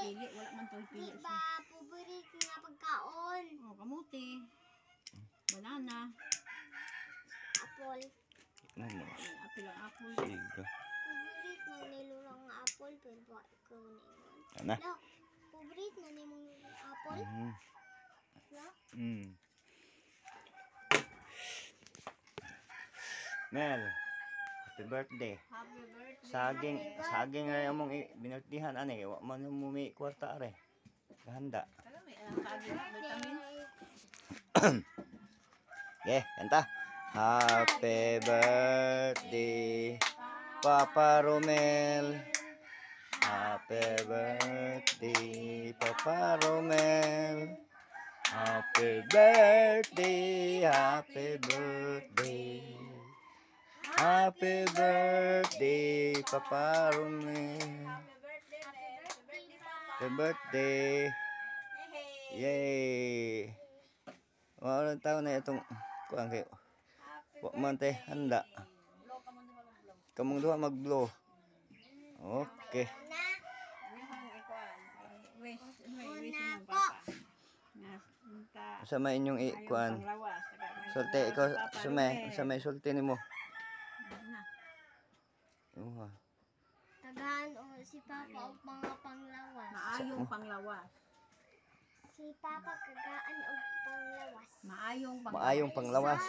pili. Wala man to pili. Di ba, paborito nga pagkaon? Oh, kamuti. Banana. Apple. Apple ang apple. Siga. Paborito na nilulang nga apple, pero ba ikaw na yun? Ano? Lo, paborito na ni mong apple? Lo? Mel, happy birthday. Happy birthday. Saging ay among binirtihan ani, wa man mo may kwarta are. Handa. Kaya may saging vitamin. Yeah, kanta. Happy birthday, Papa Romel. Happy birthday, Papa Romel. Happy birthday, happy birthday. Happy birthday, Papa Romel. Happy birthday. Yay. Walang taon na itong kuang kayo. Wa man te handa. Kamong duha mag-blow. Okay. Wish ng papa. Sa may inyong ikuan. Sulti ikaw sa may sulti nimo. Tagahan o si Papa o mga panglawas. Maayong panglawas. Si Papa kagaan o panglawas. Maayong panglawas.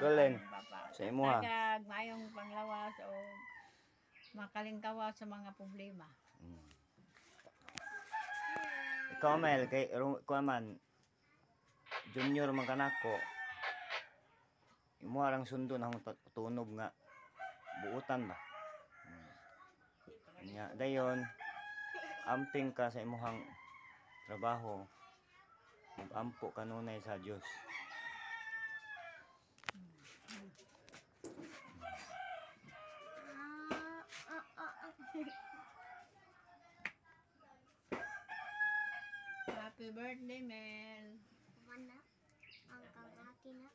Kulen. Sa imo ha. Maayong panglawas o makalingkawa sa mga problema. Ikaw Mel kay kuan man junior man kanako. Imo arang sundo na tunog nga buutan ba. Nya dayon amping ka sa imong trabaho. Mag-ampo kanunay sa Dios. Happy birthday, Mel. Mana? Ang kangaki na.